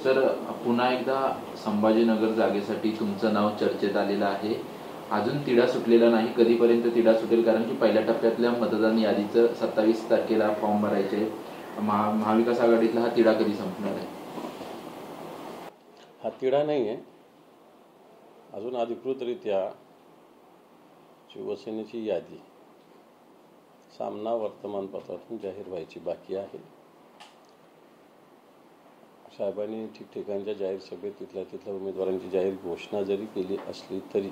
Sir, पुन्हा एकदा संभाजीनगर जागेसाठी तुमचं नाव चर्चेत आलेलं आहे. अजून तिढा सुटलेला नाही. कधीपर्यंत तिढा सुटेल? कारण की पहिल्या टप्प्यातल्या मतदान यादीचं 27 तारखेला फॉर्म भरायचे आहेत. महाविकास आघाडीतला हा तिढा कधी संपणार आहे? हा तिढा नाही आहे. अजून अधिकृतरित्या शिवसेनेची यादी सामना वर्तमानपत्रातून जाहीर व्हायची बाकी आहे. साहेबांनी ठिकठिकाणच्या जाहीर सभेत तिथल्या उमेदवारांची जाहीर घोषणा जरी केली असली तरी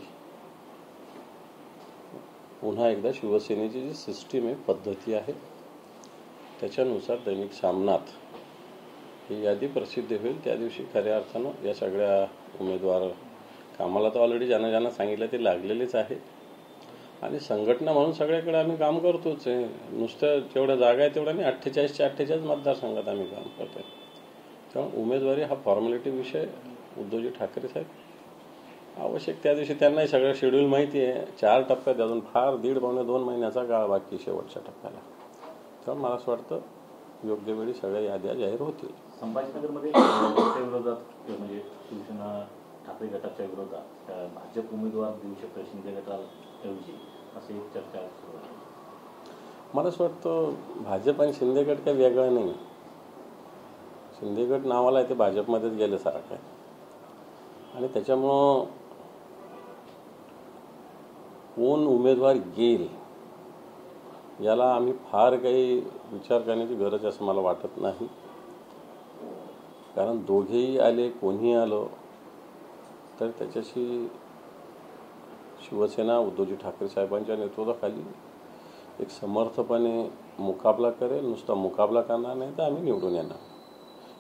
पुन्हा एकदा शिवसेनेची जी सिस्टीम आहे, पद्धती आहे, त्याच्यानुसार दैनिक सामनात ही यादी प्रसिद्ध होईल. त्या दिवशी खऱ्या अर्थानं या सगळ्या उमेदवार कामाला तर ऑलरेडी ज्यांना सांगितलं ते लागलेलेच आहे. आणि संघटना म्हणून सगळ्याकडे आम्ही काम करतोच आहे. नुसतं जेवढ्या जागा आहे तेवढ्या नाही, 48च्या 48 मतदारसंघात आम्ही काम करतो आहे. त्यामुळे उमेदवारी हा फॉर्मॅलिटी विषय उद्धवजी ठाकरे साहेब आवश्यक त्या दिवशी त्यांनाही सगळं शेड्यूल माहिती आहे. 4 टप्प्यात अजून फार 1.5-2 महिन्याचा काळ बाकी शेवटच्या टप्प्याला. त्यामुळे मला असं वाटतं योग्य वेळी सगळ्या याद्या जाहीर होतील. संभाजीनगरमध्ये विरोधात म्हणजे शिवसेना ठाकरे गटाच्या विरोधात भाजप उमेदवार देऊ शकतो शिंदे गटाऐवजी असे एक चर्चा सुरू आहे. मला असं वाटतं भाजप आणि शिंदे गट काही वेगळा नाही. शिंदे गट नावाला आहे ते भाजपमध्येच गेल्यासारखं आहे. आणि त्याच्यामुळं कोण उमेदवार येईल याला आम्ही फार काही विचार करण्याची गरज असं मला वाटत नाही. कारण दोघेही आले, कोणीही आलं तर त्याच्याशी शिवसेना उद्धवजी ठाकरे साहेबांच्या नेतृत्वाखाली एक समर्थपणे मुकाबला करेल. नुसता मुकाबला करणार नाही तर आम्ही निवडून येणार.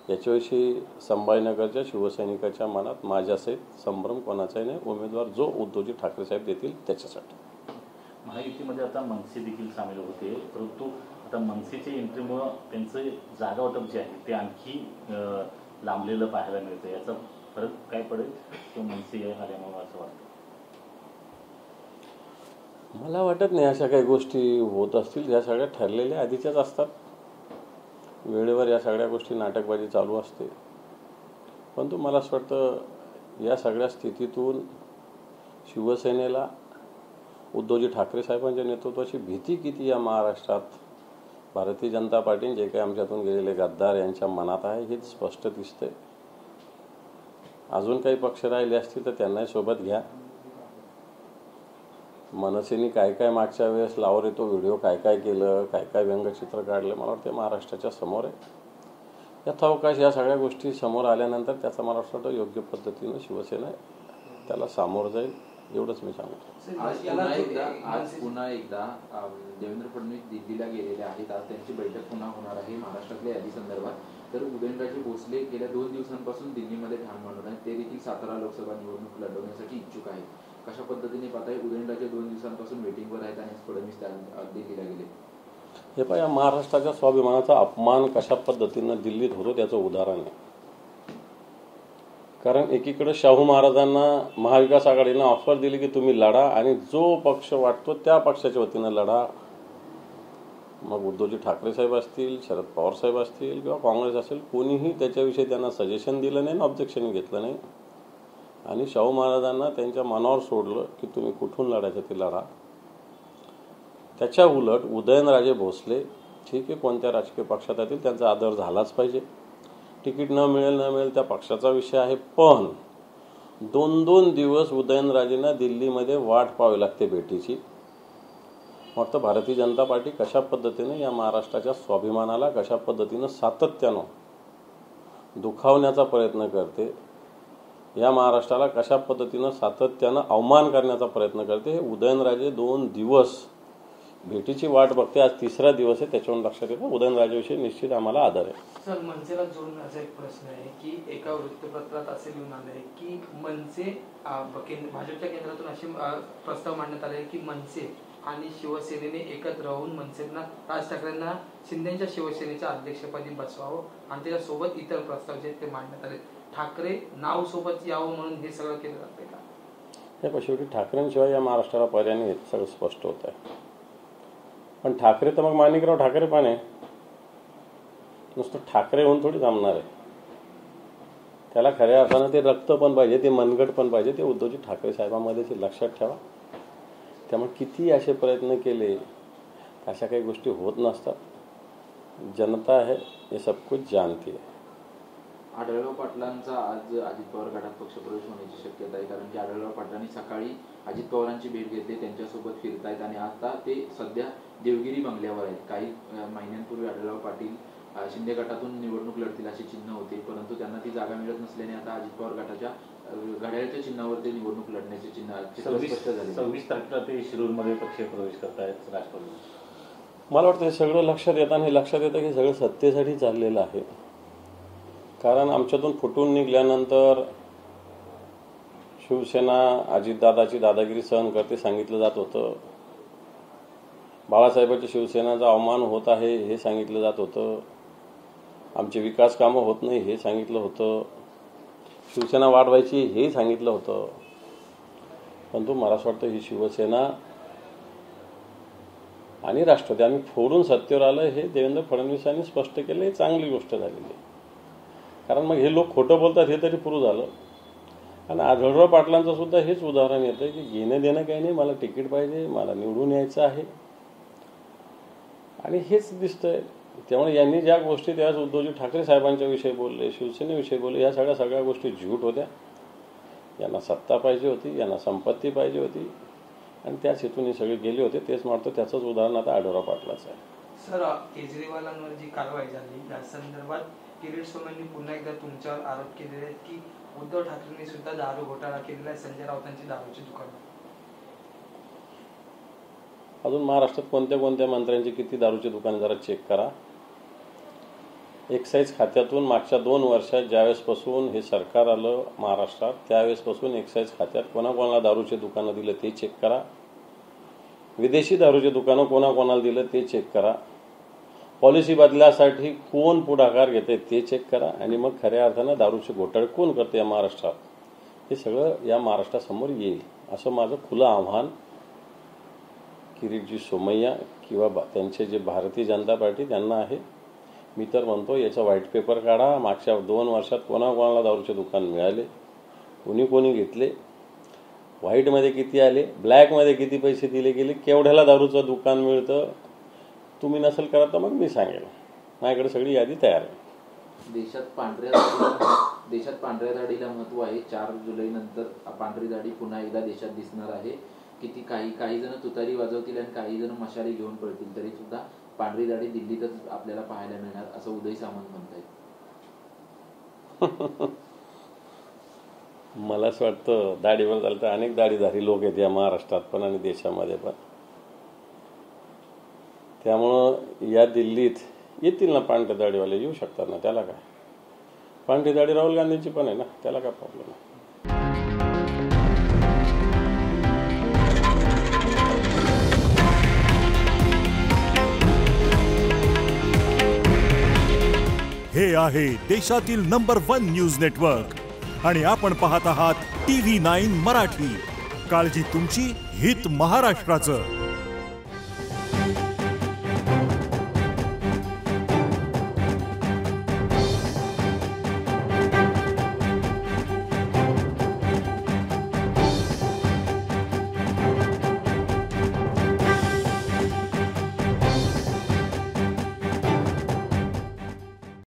याच्याविषयी संभाजीनगरच्या शिवसैनिकाच्या मनात माझ्यासहित संभ्रम कोणाचाही नाही. उमेदवार जो उद्धवजी ठाकरे साहेब देतील त्याच्यासाठी. महायुतीमध्ये आता मनसे देखील सामील होते, परंतु आता मनसेच्या एंट्रीमुळं त्यांचं जागा वाटप जे आहे ते आणखी लांबलेलं पाहायला मिळतं. याचा फरक काय पडेल किंवा मनसे आल्यामुळं असं वाटतं? मला वाटत नाही अशा काही गोष्टी होत असतील. या सगळ्या ठरलेल्या आधीच्याच असतात. वेळेवर या सगळ्या गोष्टी नाटकबाजी चालू असते. परंतु मला असं वाटतं या सगळ्या स्थितीतून शिवसेनेला उद्धवजी ठाकरे साहेबांच्या नेतृत्वाची भीती किती या महाराष्ट्रात भारतीय जनता पार्टीने जे काही आमच्यातून गेलेले गद्दार यांच्या मनात आहे हेच स्पष्ट दिसतंय. अजून काही पक्ष राहिले असतील तर त्यांनाही सोबत घ्या. मनसेने काय काय मागच्या वेळेस लावर येतो व्हिडिओ काय काय केलं, काय काय व्यंगचित्र काढलं, मला वाटतं महाराष्ट्राच्या समोर आहे. यथावकाश या सगळ्या गोष्टी समोर आल्यानंतर त्याचा मला वाटतं योग्य पद्धतीनं शिवसेना त्याला सामोरं जाईल, एवढंच मी सांगतो. आज पुन्हा एकदा देवेंद्र फडणवीस दिल्लीला गेलेले आहेत. आज त्यांची बैठक पुन्हा होणार आहे महाराष्ट्रातल्या यादी संदर्भात. तर उदयनराजे भोसले गेल्या 2 दिवसांपासून दिल्लीमध्ये ठाण मांडून आहेत. ते देखील 17 लोकसभा निवडणूक लढवण्यासाठी इच्छुक आहेत. कशा पद्धतीने पाहताय? उदयनराजे 2 दिवसांपासून मीटिंगवर आहेत आणि फडणवीस दिल्लीला गेले. हे पाहिजे महाराष्ट्राच्या स्वाभिमानाचा अपमान कशा पद्धतीनं दिल्लीत होतो त्याचं उदाहरण आहे. कारण एकीकडे शाहू महाराजांना महाविकास आघाडीनं ऑफर दिली की तुम्ही लढा आणि जो पक्ष वाटतो त्या पक्षाच्या वतीनं लढा. मग उद्धवजी ठाकरे साहेब असतील, शरद पवार साहेब असतील किंवा काँग्रेस असेल, कोणीही त्याच्याविषयी त्यांना सजेशन दिलं नाही, ऑब्जेक्शन घेतलं नाही. आणि शाहू महाराजांना त्यांच्या मनावर सोडलं की तुम्ही कुठून लढायचं ते लढा. त्याच्या उलट उदयनराजे भोसले ठीक आहे कोणत्या राजकीय पक्षात येतील त्यांचा आदर झालाच पाहिजे. तिकीट न मिळेल त्या पक्षाचा विषय आहे. पण 2-2 दिवस उदयनराजेंना दिल्लीमध्ये वाट पाहावी लागते भेटीची. मग तर भारतीय जनता पार्टी कशा पद्धतीने या महाराष्ट्राच्या स्वाभिमानाला कशा पद्धतीनं सातत्यानं दुखावण्याचा प्रयत्न करते, या महाराष्ट्राला कशा पद्धतीनं सातत्यानं अवमान करण्याचा प्रयत्न करते, हे उदयनराजे 2 दिवस भेटीची वाट बघते. आज 3रा दिवस आहे. त्याच्यावरून लक्षात येतं उदयनराजेविषयी निश्चित आम्हाला आदर आहे. सर, मनसेला जोडून असा एक प्रश्न आहे की एका वृत्तपत्रात असे लिहून आले की मनसे भाजपच्या केंद्रातून असे प्रस्ताव मांडण्यात आले की मनसे आणि शिवसेनेने एकत्र राहून मनसेंना राज ठाकरेंना शिंदेच्या शिवसेनेच्या अध्यक्षपदी बसवावं आणि त्याच्यासोबत इतर प्रस्ताव जे ते मांडण्यात आले. ठाकरे नाव सोबत यावं म्हणून हे सगळं केलं जाते का? हे शेवटी ठाकरेंशिवाय या महाराष्ट्राला पर्याय नाही, सगळं स्पष्ट होत आहे. पण ठाकरे तर मग माणिकराव ठाकरे पण आहे. नुसतं ठाकरे होऊन थोडी जमणार आहे. त्याला खऱ्या अर्थानं ते रक्त पण पाहिजे, ते मनगट पण पाहिजे, ते उद्धवजी ठाकरे साहेबांमध्ये ते लक्षात ठेवा. त्यामुळे किती असे प्रयत्न केले अशा काही गोष्टी होत नसतात. जनता है हे सब कुछ जानती है. आढळराव पाटलांचा आज अजित पवार गटात पक्षप्रवेश होण्याची शक्यता आहे, कारण की आढळराव पाटलांनी सकाळी अजित पवारांची भेट घेतली, त्यांच्यासोबत फिरतायत आणि आता ते सध्या देवगिरी बंगल्यावर आहेत. काही महिन्यांपूर्वी आढळराव पाटील शिंदे गटातून निवडणूक लढतील असे चिन्ह होते, परंतु त्यांना ती जागा मिळत नसल्याने आता अजित पवार गटाच्या घड्याळच्या चिन्हावर ते निवडणूक लढण्याचे चिन्ह स्पष्ट झाले. 26 तारखेला ते शिरूरमध्ये पक्षप्रवेश करतायत राष्ट्रवादी. मला वाटतं हे सगळं लक्षात येतं आणि हे लक्षात येतं की सगळं सत्तेसाठी चाललेलं आहे. कारण आमच्यातून फुटून निघाल्यानंतर शिवसेना अजितदादाची दादागिरी सहन करते सांगितलं जात होतं. बाळासाहेबांच्या शिवसेनेचा अवमान होत आहे हे सांगितलं जात होतं. आमचे विकास कामं होत नाही हे सांगितलं होतं. शिवसेना वाढवायची हेही सांगितलं होतं. परंतु मला असं वाटतं ही शिवसेना आणि राष्ट्रवादी आम्ही फोडून सत्तेवर आलं हे देवेंद्र फडणवीसांनी स्पष्ट केलं. हे चांगली गोष्ट झालेली आहे. कारण मग हे लोक खोटं बोलतात हे तरी प्रूव्ह झालं. आणि आढळराव पाटलांचं सुद्धा हेच उदाहरण येतं की घेणं देणं काही नाही, मला तिकीट पाहिजे, मला निवडून यायचं आहे आणि हेच दिसतंय. त्यामुळे यांनी ज्या गोष्टी त्यावेळेस उद्धवजी ठाकरे साहेबांच्या विषयी बोलले, शिवसेनेविषयी बोलले, या सगळ्या गोष्टी झूट होत्या. यांना सत्ता पाहिजे होती, यांना संपत्ती पाहिजे होती आणि त्याच हेतून हे सगळे गेले होते. तेच म्हणतो त्याचंच उदाहरण आता आढळराव पाटलाचं आहे. सर, केजरीवालांवर जी कारवाई झाली या संदर्भात किरीट सोमय्यांनी पुन्हा एकदा तुमच्यावर आरोप केलेले आहेत की उद्धव ठाकरेंनी सुद्धा दारू घोटाळा केलेला आहे, संजय राऊतांची दारूची दुकान. अजून महाराष्ट्रात कोणत्या कोणत्या मंत्र्यांची किती दारूची दुकाने जरा चेक करा. एक्साईज खात्यातून मागच्या 2 वर्षात ज्यावेळेसपासून हे सरकार आलं महाराष्ट्रात त्यावेळेसपासून एक्साईज खात्यात कोणाकोणाला दारूचे दुकानं दिलं ते चेक करा. विदेशी दारूचे दुकानं कोणाकोणाला दिलं ते चेक करा. पॉलिसी बदलासाठी कोण पुढाकार घेते ते चेक करा आणि मग खऱ्या अर्थानं दारूचे घोटाळे कोण करते या महाराष्ट्रात हे सगळं या महाराष्ट्रासमोर येईल असं माझं खुलं आव्हान किरीटजी सोमय्या किंवा त्यांचे जे भारतीय जनता पार्टी त्यांना आहे. मी तर म्हणतो याचा व्हाईट पेपर काढा. मागच्या 2 वर्षात कोणाकोणाला दारूचे दुकान मिळाले, कोणी घेतले, व्हाईटमध्ये किती आले, ब्लॅकमध्ये किती पैसे दिले गेले, केवढ्याला दारूचं दुकान मिळतं. तुम्ही नसेल करा तर मग मी सांगेल. माझ्याकडे सगळी यादी तयार आहे. देशात पांढऱ्या दाढीला महत्व आहे. 4 जुलैनंतर पांढरी दाढी पुन्हा एकदा देशात दिसणार आहे. किती काही जण तुतारी वाजवतील आणि काही जण मशाली घेऊन पळतील, तरी सुद्धा पांढरी दाढी दिल्लीतच आपल्याला पाहायला मिळणार असं उदय सामंत म्हणतायत. मला असं वाटतं दाढीवर झालं तर अनेक दाढीधारी लोक आहेत या महाराष्ट्रात पण आणि देशामध्ये पण. त्यामुळं या दिल्लीत येतील ना पांढऱ्या दाढीवाले, येऊ शकतात ना, त्याला काय. पांढरी दाढी राहुल गांधींची पण आहे ना, त्याला काय प्रॉब्लेम आहे. हे आहे देशातील नंबर 1 न्यूज नेटवर्क आणि आपण पाहत आहात TV9 मराठी. काळजी तुमची, हित महाराष्ट्राचं.